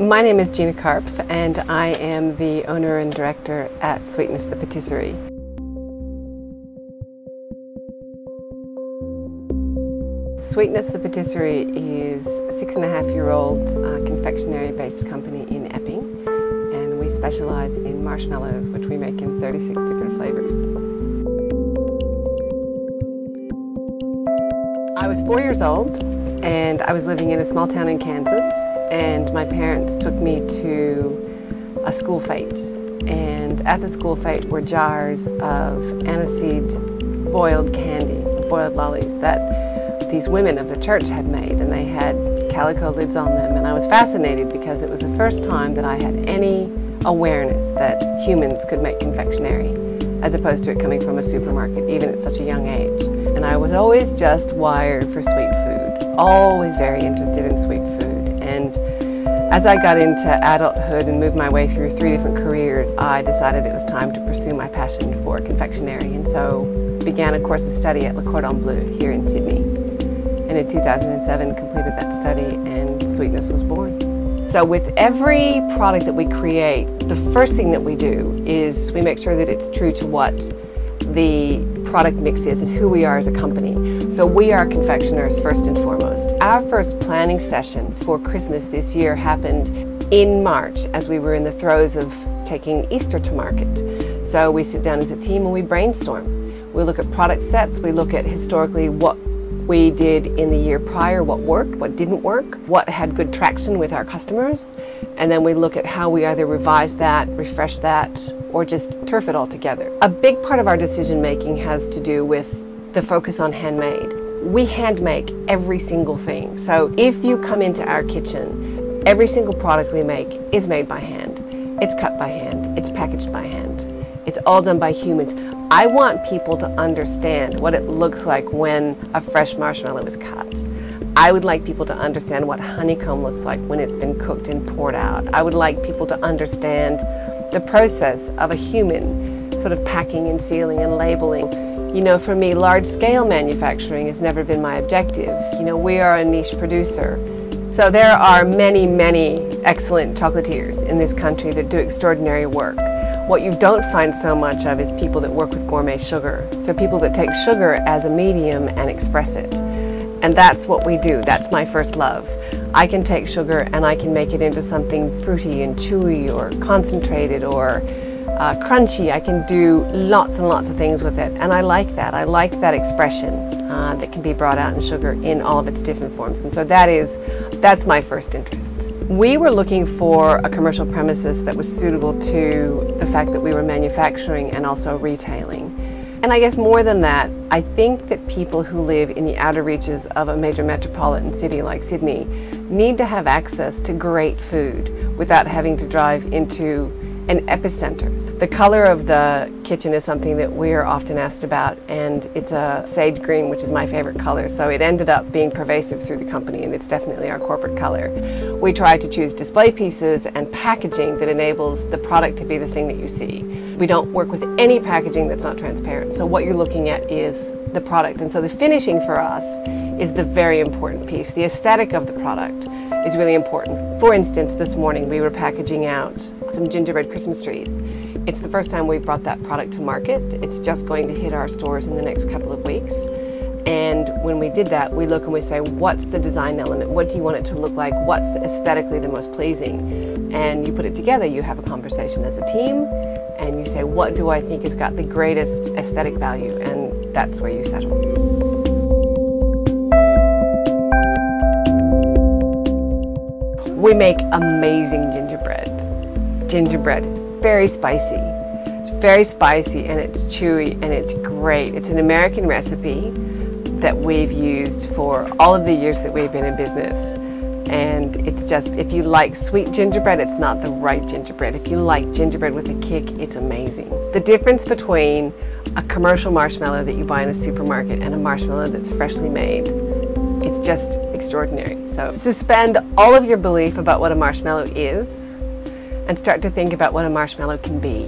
My name is Gina Karpf, and I am the owner and director at Sweetness the Patisserie. Sweetness the Patisserie is a 6.5-year-old confectionery-based company in Epping, and we specialize in marshmallows, which we make in 36 different flavors. I was 4 years old, and I was living in a small town in Kansas, and my parents took me to a school fete. And at the school fete were jars of aniseed boiled candy, boiled lollies that these women of the church had made, and they had calico lids on them. And I was fascinated because it was the first time that I had any awareness that humans could make confectionery, as opposed to it coming from a supermarket, even at such a young age. And I was always just wired for sweet food, always very interested in sweet food. And as I got into adulthood and moved my way through 3 different careers, I decided it was time to pursue my passion for confectionery, and so began a course of study at Le Cordon Bleu here in Sydney. And in 2007 completed that study, and Sweetness was born. So with every product that we create, the first thing that we do is we make sure that it's true to what the product mix is and who we are as a company. So we are confectioners first and foremost. Our first planning session for Christmas this year happened in March, as we were in the throes of taking Easter to market. So we sit down as a team and we brainstorm. We look at product sets, we look at historically what we did in the year prior, what worked, what didn't work, what had good traction with our customers, and then we look at how we either revise that, refresh that, or just turf it all together. A big part of our decision making has to do with the focus on handmade. We hand make every single thing. So if you come into our kitchen, every single product we make is made by hand. It's cut by hand, it's packaged by hand. It's all done by humans. I want people to understand what it looks like when a fresh marshmallow is cut. I would like people to understand what honeycomb looks like when it's been cooked and poured out. I would like people to understand the process of a human sort of packing and sealing and labeling. You know, for me, large-scale manufacturing has never been my objective. You know, we are a niche producer. So there are many, many excellent chocolatiers in this country that do extraordinary work. What you don't find so much of is people that work with gourmet sugar. So people that take sugar as a medium and express it. And that's what we do. That's my first love. I can take sugar and I can make it into something fruity and chewy or concentrated or crunchy. I can do lots and lots of things with it. And I like that. I like that expression that can be brought out in sugar in all of its different forms. And so that's my first interest. We were looking for a commercial premises that was suitable to the fact that we were manufacturing and also retailing. And I guess more than that, I think that people who live in the outer reaches of a major metropolitan city like Sydney need to have access to great food without having to drive into an epicenter. The color of the kitchen is something that we are often asked about, and it's a sage green, which is my favorite color, so it ended up being pervasive through the company, and it's definitely our corporate color. We try to choose display pieces and packaging that enables the product to be the thing that you see. We don't work with any packaging that's not transparent, so what you're looking at is the product, and so the finishing for us is the very important piece. The aesthetic of the product is really important. For instance, this morning we were packaging out some gingerbread Christmas trees. It's the first time we've brought that product to market. It's just going to hit our stores in the next couple of weeks. And when we did that, we look and we say, what's the design element? What do you want it to look like? What's aesthetically the most pleasing? And you put it together, you have a conversation as a team, and you say, what do I think has got the greatest aesthetic value? And that's where you settle. We make amazing gingerbread. Gingerbread is very spicy. It's very spicy and it's chewy and it's great. It's an American recipe that we've used for all of the years that we've been in business. And it's just, if you like sweet gingerbread, it's not the right gingerbread. If you like gingerbread with a kick, it's amazing. The difference between a commercial marshmallow that you buy in a supermarket and a marshmallow that's freshly made, it's just extraordinary. So suspend all of your belief about what a marshmallow is and start to think about what a marshmallow can be.